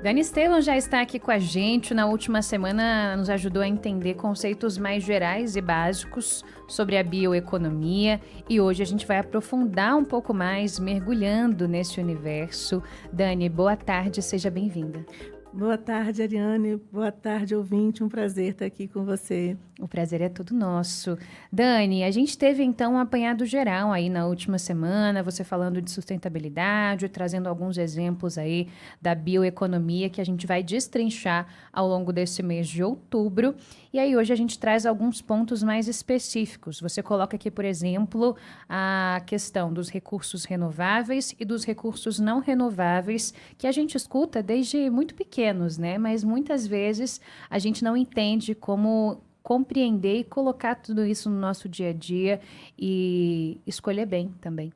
Dani Estevam já está aqui com a gente. Na última semana nos ajudou a entender conceitos mais gerais e básicos sobre a bioeconomia e hoje a gente vai aprofundar um pouco mais, mergulhando nesse universo. Dani, boa tarde, seja bem-vinda. Boa tarde, Ariane. Boa tarde, ouvinte. Um prazer estar aqui com você. O prazer é todo nosso. Dani, a gente teve então um apanhado geral aí na última semana, você falando de sustentabilidade, trazendo alguns exemplos aí da bioeconomia que a gente vai destrinchar ao longo desse mês de outubro. E aí hoje a gente traz alguns pontos mais específicos. Você coloca aqui, por exemplo, a questão dos recursos renováveis e dos recursos não renováveis, que a gente escuta desde muito pequenos, né? Mas muitas vezes a gente não entende como compreender e colocar tudo isso no nosso dia a dia e escolher bem também.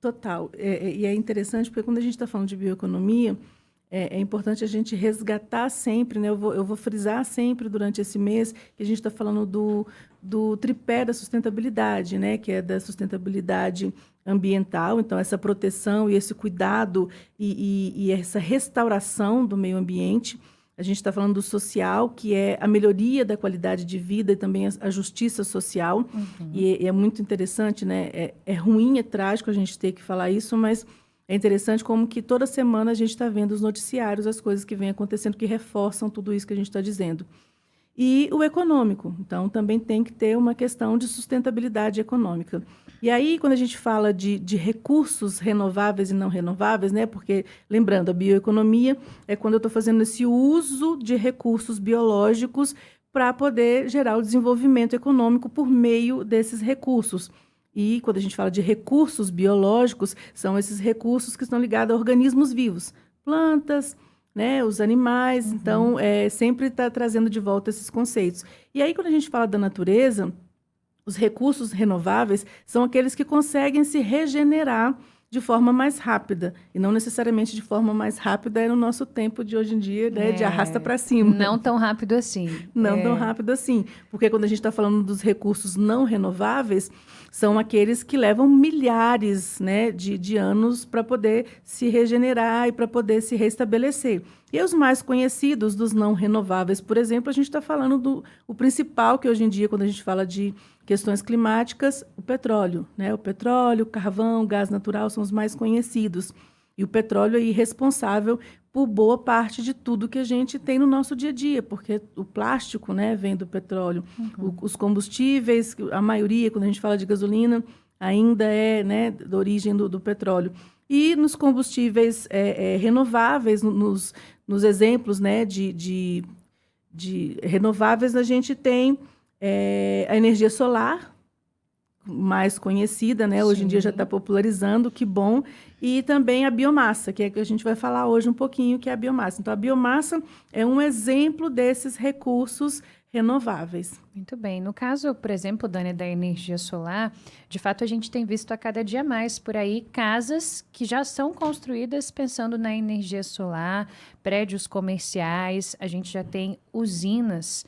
Total. E é interessante porque quando a gente está falando de bioeconomia, é importante a gente resgatar sempre, né? Eu vou frisar sempre durante esse mês que a gente está falando do tripé da sustentabilidade, né? Que é da sustentabilidade ambiental, então essa proteção e esse cuidado e essa restauração do meio ambiente. A gente está falando do social, que é a melhoria da qualidade de vida e também a justiça social. Uhum. E é muito interessante, né? É ruim, é trágico a gente ter que falar isso, mas é interessante como que toda semana a gente está vendo os noticiários, as coisas que vêm acontecendo, que reforçam tudo isso que a gente está dizendo. E o econômico. Então, também tem que ter uma questão de sustentabilidade econômica. E aí, quando a gente fala de recursos renováveis e não renováveis, né? Porque, lembrando, a bioeconomia é quando eu estou fazendo esse uso de recursos biológicos para poder gerar o desenvolvimento econômico por meio desses recursos. E quando a gente fala de recursos biológicos, são esses recursos que estão ligados a organismos vivos, plantas, né, os animais. Então, sempre está trazendo de volta esses conceitos. E aí, quando a gente fala da natureza, os recursos renováveis são aqueles que conseguem se regenerar de forma mais rápida. E não necessariamente de forma mais rápida é no nosso tempo de hoje em dia, né, de arrasta para cima. Não tão rápido assim. Não tão rápido assim. Porque quando a gente está falando dos recursos não renováveis, são aqueles que levam milhares, né, de anos para poder se regenerar e para poder se restabelecer. E os mais conhecidos dos não renováveis, por exemplo, a gente está falando o principal, que hoje em dia, quando a gente fala de questões climáticas, o petróleo, né? O petróleo, o carvão, o gás natural são os mais conhecidos. E o petróleo é responsável por boa parte de tudo que a gente tem no nosso dia a dia, porque o plástico, né, vem do petróleo. Os combustíveis, a maioria, quando a gente fala de gasolina, ainda é, né, da origem do petróleo. E nos combustíveis renováveis, nos exemplos, né, de renováveis, a gente tem a energia solar, mais conhecida, né? Hoje em dia já está popularizando, que bom. E também a biomassa, que é que a gente vai falar hoje um pouquinho, que é a biomassa. Então, a biomassa é um exemplo desses recursos renováveis. Muito bem. No caso, por exemplo, Dani, da energia solar, de fato a gente tem visto a cada dia mais por aí casas que já são construídas pensando na energia solar, prédios comerciais, a gente já tem usinas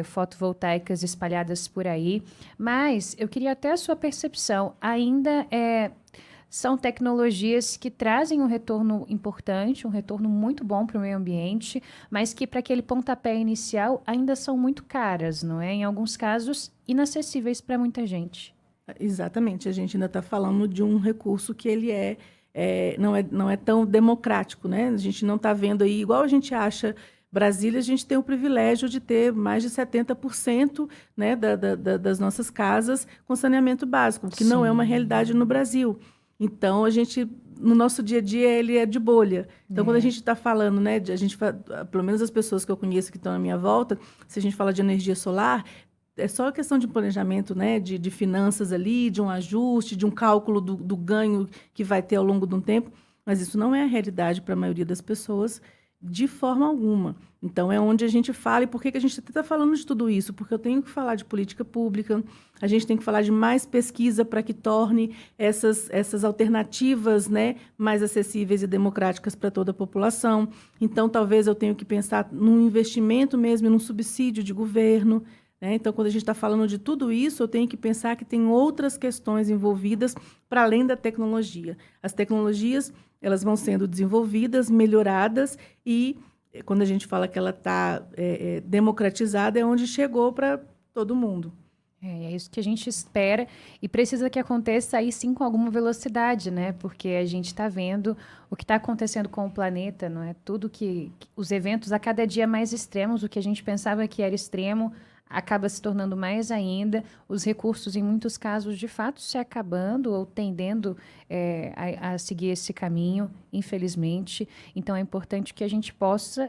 fotovoltaicas espalhadas por aí, mas eu queria até a sua percepção, ainda são tecnologias que trazem um retorno importante, um retorno muito bom para o meio ambiente, mas que para aquele pontapé inicial ainda são muito caras, não é? Em alguns casos, inacessíveis para muita gente. Exatamente. A gente ainda está falando de um recurso que ele não é tão democrático, né? A gente não está vendo aí, igual a gente acha. Brasília, a gente tem o privilégio de ter mais de 70%, né, das nossas casas com saneamento básico, que não é uma realidade no Brasil. Então, no nosso dia a dia, ele é de bolha. Então, quando a gente está falando, né, pelo menos as pessoas que eu conheço que estão à minha volta, se a gente fala de energia solar, é só questão de planejamento, né, de finanças ali, de um ajuste, de um cálculo do ganho que vai ter ao longo de um tempo, mas isso não é a realidade para a maioria das pessoas, de forma alguma. Então, é onde a gente fala, e por que a gente está falando de tudo isso? Porque eu tenho que falar de política pública, a gente tem que falar de mais pesquisa para que torne essas alternativas, né, mais acessíveis e democráticas para toda a população. Então, talvez eu tenha que pensar num investimento mesmo, num subsídio de governo, né? Então, quando a gente está falando de tudo isso, eu tenho que pensar que tem outras questões envolvidas para além da tecnologia. As tecnologias elas vão sendo desenvolvidas, melhoradas e quando a gente fala que ela está democratizada, é onde chegou para todo mundo. É isso que a gente espera e precisa que aconteça aí sim com alguma velocidade, né? Porque a gente está vendo o que está acontecendo com o planeta, não é? Tudo os eventos a cada dia mais extremos, o que a gente pensava que era extremo acaba se tornando mais ainda, os recursos em muitos casos de fato se acabando ou tendendo a seguir esse caminho, infelizmente. Então é importante que a gente possa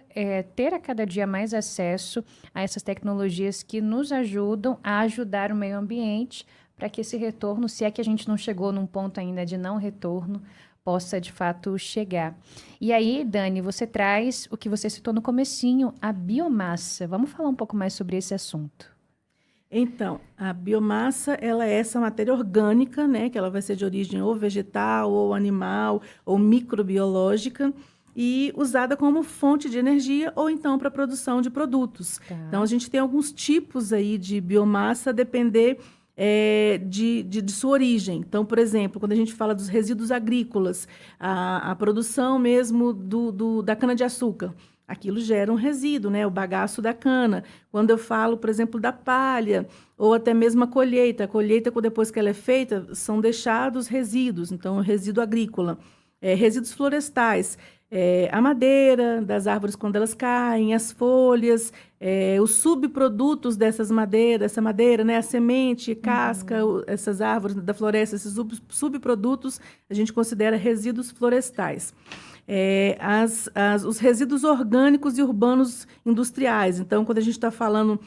ter a cada dia mais acesso a essas tecnologias que nos ajudam a ajudar o meio ambiente para que esse retorno, se é que a gente não chegou num ponto ainda de não retorno, possa de fato chegar. E aí, Dani, você traz o que você citou no comecinho, a biomassa. Vamos falar um pouco mais sobre esse assunto. Então, a biomassa, ela é essa matéria orgânica, né, que ela vai ser de origem ou vegetal, ou animal, ou microbiológica, e usada como fonte de energia ou então para a produção de produtos. Tá. Então, a gente tem alguns tipos aí de biomassa a depender de sua origem. Então, por exemplo, quando a gente fala dos resíduos agrícolas, a produção mesmo da cana-de-açúcar, aquilo gera um resíduo, né? O bagaço da cana. Quando eu falo, por exemplo, da palha, ou até mesmo a colheita, depois que ela é feita, são deixados resíduos, então, resíduo agrícola. Resíduos florestais, a madeira das árvores quando elas caem, as folhas, os subprodutos dessa madeira, né, a semente, casca, essas árvores da floresta, esses subprodutos, a gente considera resíduos florestais. Os resíduos orgânicos e urbanos industriais. Então, quando a gente está falando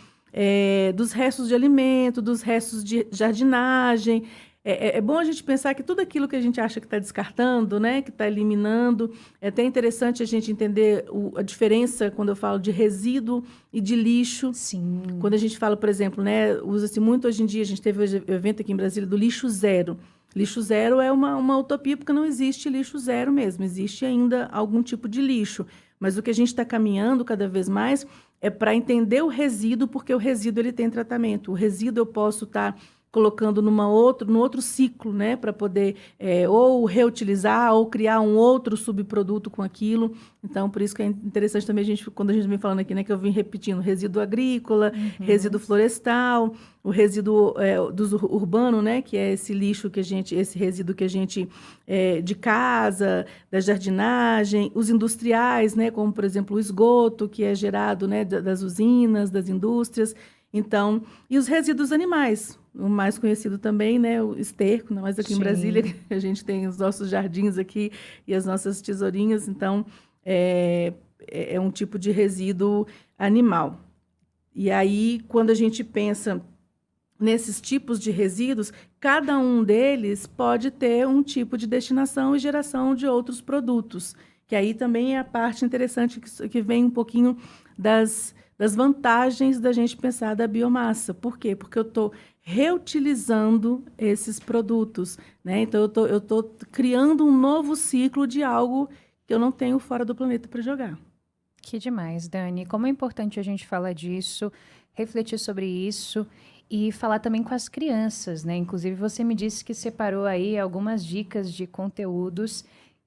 dos restos de alimento, dos restos de jardinagem, é bom a gente pensar que tudo aquilo que a gente acha que está descartando, né, que está eliminando, é até interessante a gente entender a diferença quando eu falo de resíduo e de lixo. Sim. Quando a gente fala, por exemplo, né, usa-se muito hoje em dia, a gente teve um evento aqui em Brasília do lixo zero. Lixo zero é uma utopia, porque não existe lixo zero mesmo, existe ainda algum tipo de lixo. Mas o que a gente está caminhando cada vez mais é para entender o resíduo, porque o resíduo ele tem tratamento. O resíduo eu posso estar colocando no outro ciclo, né, para poder ou reutilizar ou criar um outro subproduto com aquilo. Então, por isso que é interessante também quando a gente vem falando aqui, né, que eu vim repetindo, resíduo agrícola, resíduo florestal, o resíduo urbano, né, que é esse lixo esse resíduo que a gente de casa, da jardinagem, os industriais, né, como por exemplo o esgoto que é gerado, né, das usinas, das indústrias. Então, e os resíduos animais, o mais conhecido também, né, o esterco, mas aqui em Brasília a gente tem os nossos jardins aqui e as nossas tesourinhas, então é um tipo de resíduo animal. E aí, quando a gente pensa nesses tipos de resíduos, cada um deles pode ter um tipo de destinação e geração de outros produtos, que aí também é a parte interessante que vem um pouquinho das vantagens da gente pensar da biomassa. Por quê? Porque eu estou reutilizando esses produtos, né? Então, eu estou criando um novo ciclo de algo que eu não tenho fora do planeta para jogar. Que demais, Dani. Como é importante a gente falar disso, refletir sobre isso e falar também com as crianças, né? Inclusive, você me disse que separou aí algumas dicas de conteúdos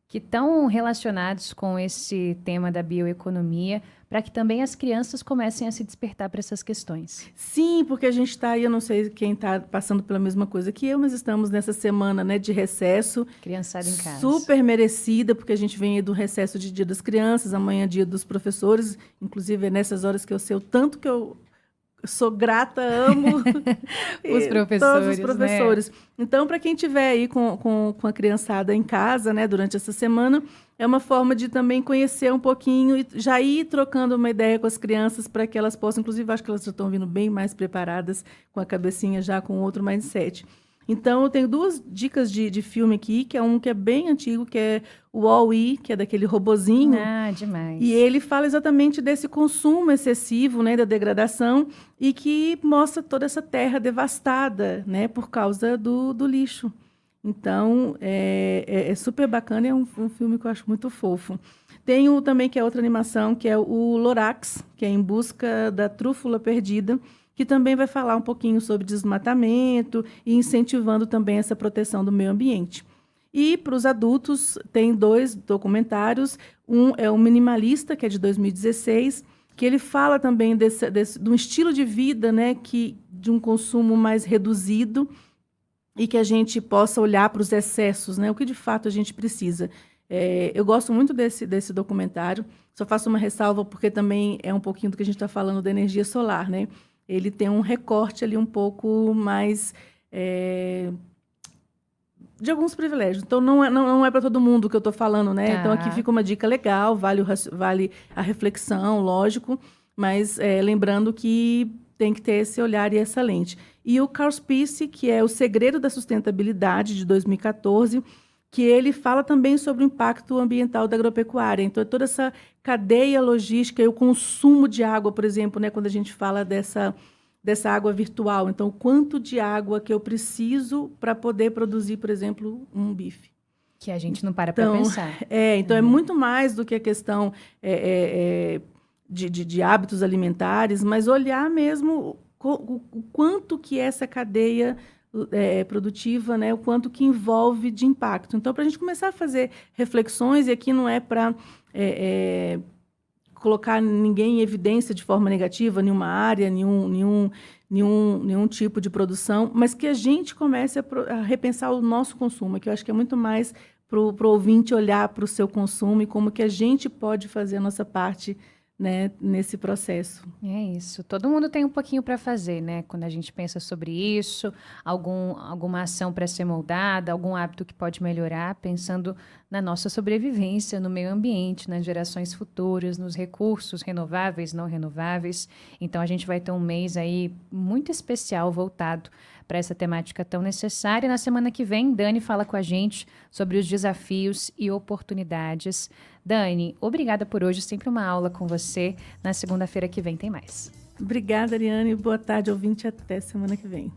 que estão relacionados com esse tema da bioeconomia, para que também as crianças comecem a se despertar para essas questões. Sim, porque a gente está aí, eu não sei quem está passando pela mesma coisa que eu, mas estamos nessa semana, né, de recesso. Criançada em casa. Super merecida, porque a gente vem aí do recesso de Dia das Crianças, amanhã é Dia dos Professores, inclusive é nessas horas que eu sei o tanto que eu sou grata, amo os professores, todos os professores. né? Então, para quem estiver aí com a criançada em casa, né, durante essa semana, é uma forma de também conhecer um pouquinho e já ir trocando uma ideia com as crianças para que elas possam, inclusive, acho que elas já estão vindo bem mais preparadas, com a cabecinha já com outro mindset. Então, eu tenho duas dicas de filme aqui, que é um que é bem antigo, que é o Wall-E, que é daquele robozinho. Ah, demais. E ele fala exatamente desse consumo excessivo, né, da degradação, e que mostra toda essa terra devastada, né, por causa do lixo. Então, é super bacana, é um filme que eu acho muito fofo. Tem também, que é outra animação, que é o Lorax, que é Em Busca da Trúfula Perdida, que também vai falar um pouquinho sobre desmatamento e incentivando também essa proteção do meio ambiente. E para os adultos, tem 2 documentários. Um é o Minimalista, que é de 2016, que ele fala também de um estilo de vida, né, de um consumo mais reduzido e que a gente possa olhar para os excessos, né, o que de fato a gente precisa. Eu gosto muito desse documentário, só faço uma ressalva porque também é um pouquinho do que a gente está falando da energia solar, né? Ele tem um recorte ali um pouco mais de alguns privilégios. Então, não é para todo mundo que eu estou falando, né? Tá. Então, aqui fica uma dica legal, vale a reflexão, lógico, mas lembrando que tem que ter esse olhar e essa lente. E o Carl Spitz, que é O Segredo da Sustentabilidade, de 2014, que ele fala também sobre o impacto ambiental da agropecuária. Então, toda essa cadeia logística e o consumo de água, por exemplo, né, quando a gente fala dessa água virtual. Então, quanto de água que eu preciso para poder produzir, por exemplo, um bife. Que a gente não para para pensar. Então, é muito mais do que a questão de hábitos alimentares, mas olhar mesmo o quanto que essa cadeia produtiva, né, o quanto que envolve de impacto. Então, para a gente começar a fazer reflexões, e aqui não é para colocar ninguém em evidência de forma negativa, nenhuma área, nenhum tipo de produção, mas que a gente comece a repensar o nosso consumo, que eu acho que é muito mais para o ouvinte olhar para o seu consumo e como que a gente pode fazer a nossa parte, né, nesse processo. É isso. Todo mundo tem um pouquinho para fazer, né? Quando a gente pensa sobre isso, alguma ação para ser moldada, algum hábito que pode melhorar, pensando na nossa sobrevivência, no meio ambiente, nas gerações futuras, nos recursos renováveis, não renováveis. Então, a gente vai ter um mês aí muito especial voltado para essa temática tão necessária. Na semana que vem, Dani fala com a gente sobre os desafios e oportunidades. Dani, obrigada por hoje, sempre uma aula com você. Na segunda-feira que vem tem mais. Obrigada, Ariane. Boa tarde, ouvinte. Até semana que vem.